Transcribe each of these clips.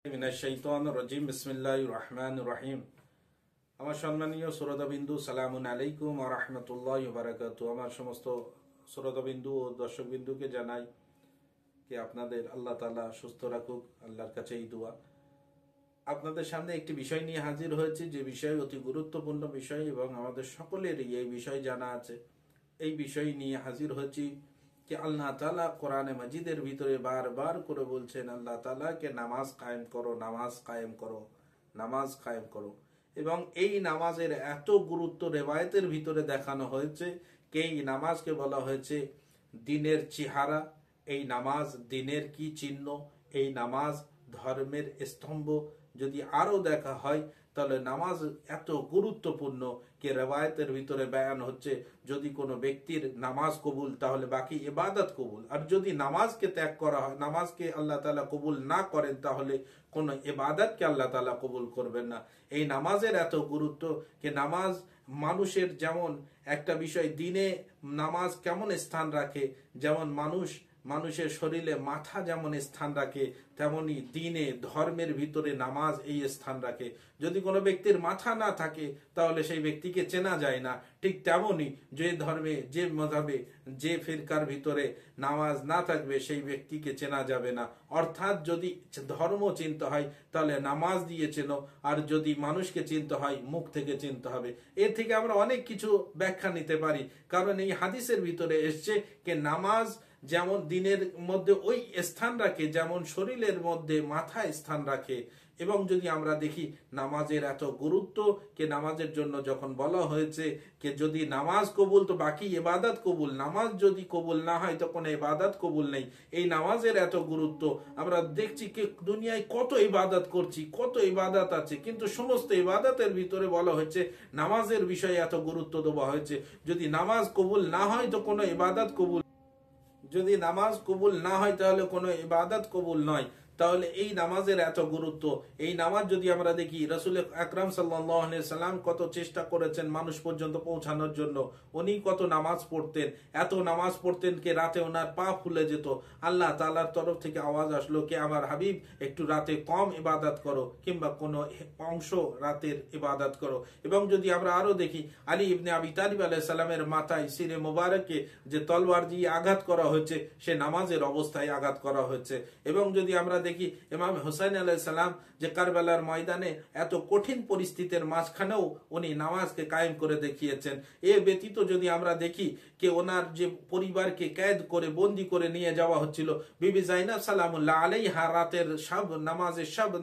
বিসমিল্লাহির রহমানির রহিম। আমার সম্মানীয় শ্রোতাবিন্দু, সালামুন আলাইকুম ওয়া রাহমাতুল্লাহি ওয়া বারাকাতুহু। আমার সমস্ত শ্রোতাবিন্দু ও দর্শকবিন্দুকে জানাই যে আপনাদের আল্লাহ তাআলা সুস্থ রাখুক, আল্লাহর কাছে এই দোয়া। আপনাদের সামনে একটি বিষয় নিয়ে হাজির হয়েছি, যে বিষয় অতি গুরুত্বপূর্ণ বিষয় এবং আমাদের সকলেরই এই বিষয় জানা আছে। এই বিষয় নিয়ে হাজির হয়েছি कि अल्लाह ताला कुरान मजीদের ভিতরে বারবার করে বলছেন, আল্লাহ তাআলা কে নামাজ কায়েম করো, নামাজ কায়েম করো, নামাজ কায়েম করো। এবং এই নামাজের এত গুরুত্ব রিওয়ায়াতের ভিতরে দেখানো হয়েছে যে এই নামাজকে বলা হয়েছে দ্বীনের চেহারা, এই নামাজ দ্বীনের কি চিহ্ন, এই নামাজ ধর্মের স্তম্ভ। যদি আরো দেখা হয় তাহলে নামাজ এত গুরুত্বপূর্ণ যে রিওয়ায়াতের ভিতরে বয়ান হচ্ছে যদি কোনো ব্যক্তির নামাজ কবুল তাহলে বাকি ইবাদত কবুল, আর যদি নামাজকে ত্যাগ করা হয়, নামাজকে আল্লাহ তাআলা কবুল না করেন তাহলে কোনো ইবাদতকে আল্লাহ তাআলা কবুল করবেন না। এই নামাজের এত গুরুত্ব যে নামাজ মানুষের যেমন একটা বিষয়, দিনে নামাজ কেমন স্থান রাখে, যেমন মানুষের শরীরে মাথা যেমন স্থান রাখে, তেমনি দিনে ধর্মের ভিতরে নামাজ এই স্থান রাখে। যদি কোনো ব্যক্তির মাথা না থাকে তাহলে সেই ব্যক্তিকে চেনা যায় না। ঠিক তেমনি যে ধর্মে, যে মযহাবে, যে ফিরকার ভিতরে নামাজ না থাকবে সেই ব্যক্তিকে চেনা যাবে না। অর্থাৎ যদি ধর্ম চিনতে হয় তাহলে নামাজ দিয়ে চেনো, আর যদি মানুষকে চিনতে হয় মুখ থেকে চিনতে হবে। এর থেকে আমরা অনেক কিছু ব্যাখ্যা নিতে পারি, কারণ এই হাদিসের ভিতরে এসছে যে নামাজ যেমন দিনের মধ্যে ওই স্থান রাখে যেমন শরীরের মধ্যে মাথা স্থান রাখে। এবং যদি আমরা দেখি নামাজের এত গুরুত্ব যে নামাজের জন্য যখন বলা হয়েছে যে যদি নামাজ কবুল তো বাকি ইবাদত কবুল, নামাজ যদি কবুল না হয় তো কোনো ইবাদত কবুল নেই। এই নামাজের এত গুরুত্ব আমরা দেখছি যে দুনিয়ায় কত ইবাদত করছি, কত ইবাদত আছে, কিন্তু সমস্ত ইবাদতের ভিতরে বলা হয়েছে নামাজের বিষয়ে এত গুরুত্ব দেওয়া হয়েছে। যদি নামাজ কবুল না হয় তো কোনো ইবাদত কবুল, যদি নামাজ কবুল না হয় তাহলে কোনো ইবাদত কবুল নয়। তাহলে এই নামাজের এত গুরুত্ব। এই নামাজ যদি আমরা দেখি, রাসূল আকরাম সাল্লাল্লাহু আলাইহি সাল্লাম কত চেষ্টা করেছেন মানুষ পর্যন্ত পৌঁছানোর জন্য। উনি কত নামাজ পড়তেন, এত নামাজ পড়তেন যে রাতে ওনার পা ফুলে যেত। আল্লাহ তাআলার তরফ থেকে আওয়াজ আসলো যে আমার হাবিব একটু রাতে কম ইবাদত করো, কিংবা কোনো অংশ রাতের ইবাদত করো। এবং যদি আমরা আরো দেখি, আলী ইবনে আবি তালিব আলাইহিস সালামের মাথায় সিরে মোবারকে যে তলোয়ার দিয়ে আঘাত করা হয়েছে সে নামাজের অবস্থায় আঘাত করা হয়েছে। এবং যদি আমরা দেখি ইমাম হুসাইন আলাইহিস সালাম যে কারবালার ময়দানে এত কঠিন পরিস্থিতির মাঝখানেও উনি নামাজকে কায়েম করে দেখিয়েছেন। এ ব্যতীত যদি আমরা দেখি যে ওনার যে পরিবারকে কয়েদ করে বন্দী করে নিয়ে যাওয়া হচ্ছিল, বিবি জাইনাব সালামুল্লাহ আলাইহা রাতের সব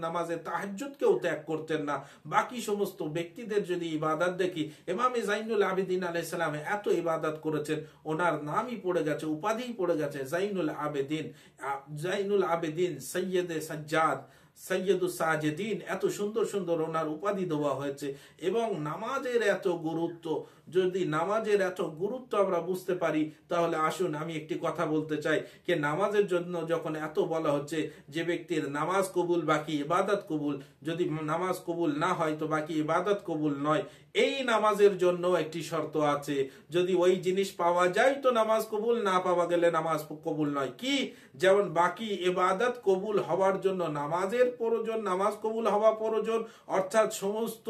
নামাজে তাহাজ্জুদকেও ত্যাগ করতেন না। বাকি সমস্ত ব্যক্তিদের যদি ইবাদত দেখি, ইমাম জাইনুল আবেদিন আলাইহিস সালাম এত ইবাদত করেছেন, ওনার নামই পড়ে গেছে, উপাধিই পড়ে গেছে জাইনুল আবেদিন, সৈয়দে সাজ্জাদ, সৈয়দুস সাজিদিন, এত সুন্দর সুন্দর ওনার উপাধি দেওয়া হয়েছে। এবং নামাজের এত গুরুত্ব, যদি নামাজের এত গুরুত্ব আমরা বুঝতে পারি তাহলে আসুন আমি একটি কথা বলতে চাই যে নামাজের জন্য যখন এত বলা হচ্ছে যে ব্যক্তির নামাজ কবুল বাকি ইবাদত কবুল, যদি নামাজ কবুল না হয় তো বাকি ইবাদত কবুল নয়। এই নামাজের জন্য একটি শর্ত আছে, যদি ওই জিনিস পাওয়া যায় তো নামাজ কবুল, না পাওয়া গেলে নামাজ কবুল নয়। কি? যেমন বাকি ইবাদত কবুল হওয়ার জন্য নামাজের প্রয়োজন, নামাজ কবুল হওয়া প্রয়োজন, অর্থাৎ সমস্ত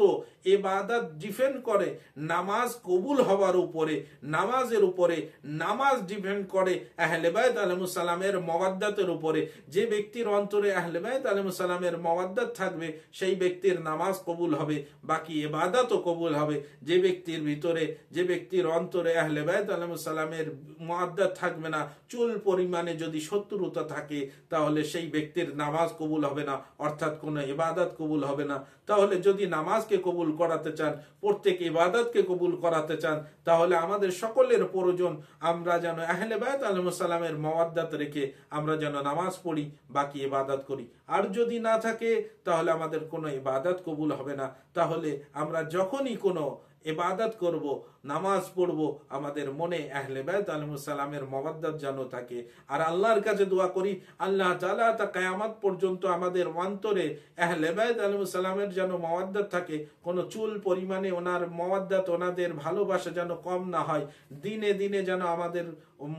ইবাদত ডিপেন্ড করে নামাজ কবুল হওয়ার উপরে, নামাজের উপরে। নামাজ ডিপেন্ড করে আহলে বাইত আলাইহিস সালামের মওয়াদ্দাতের উপরে। যে ব্যক্তির অন্তরে আহলে বাইত আলাইহিস সালামের মওয়াদ্দাত থাকবে সেই ব্যক্তির নামাজ কবুল হবে, বাকি ইবাদতও কবুল হবে। যে ব্যক্তির ভিতরে, যে ব্যক্তির অন্তরে আহলে বাইত আলাইহিস সালামের মওয়াদ্দাত থাকবে না, চুল পরিমাণে যদি শত্রুতা থাকে, তাহলে সেই ব্যক্তির নামাজ কবুল হবে না, অর্থাৎ কোনো ইবাদত কবুল হবে না। তাহলে যদি নামাজকে কবুল করাতে চান, প্রত্যেক ইবাদতকে কবুল করাতে চান, তাহলে আমাদের সকলের প্রয়োজন আমরা যেন আহলে বাইত আলাইহিস সালামের মওয়াদ্দাত রেখে আমরা যেন নামাজ পড়ি, বাকি ইবাদত করি। আর যদি না থাকে তাহলে আমাদের কোনো ইবাদত কবুল হবে না। তাহলে আমরা যখনই কোনো ইবাদত করব, নামাজ পড়ব, আমাদের মনে আহলে বাইত আলাইহিস সালামের মওয়াদ্দাত যেন থাকে। আর আল্লাহর কাছে দোয়া করি আল্লাহ তাআলা তা কিয়ামত পর্যন্ত আমাদের অন্তরে আহলে বাইত আলাইহিস সালামের যেন মওয়াদ্দাত থাকে, কোনো চুল পরিমাণে ওনার মওয়াদ্দাত, ওনাদের ভালোবাসা যেন কম না হয়। দিনে দিনে যেন আমাদের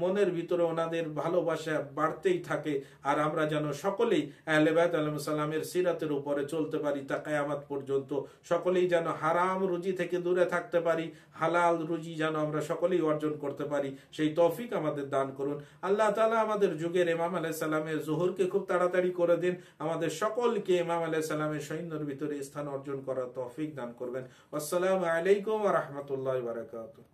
মনের ভিতরে ওনাদের ভালোবাসা বাড়তেই থাকে, আর আমরা যেন সকলেই আহলে বাইত আলাইহিস সালামের সিরাতের উপরে চলতে পারি তা কিয়ামত পর্যন্ত। সকলেই যেন হারাম রুজি থেকে দূরে থাকতে পারি, হালাল রুজি যেন আমরা সকলেই অর্জন করতে পারি, সেই তৌফিক আমাদের দান করুন। আল্লাহ তাআলা আমাদের যুগের ইমাম আলাইহিস সালামের জোহরকে খুব তাড়াতাড়ি করে দিন, আমাদের সকলকে ইমাম আলাইহিস সালামের সৈন্যের ভিতরে স্থান অর্জন করার তৌফিক দান করবেন। আসসালামু আলাইকুম ওয়া রাহমাতুল্লাহি ওয়া বারাকাতুহু।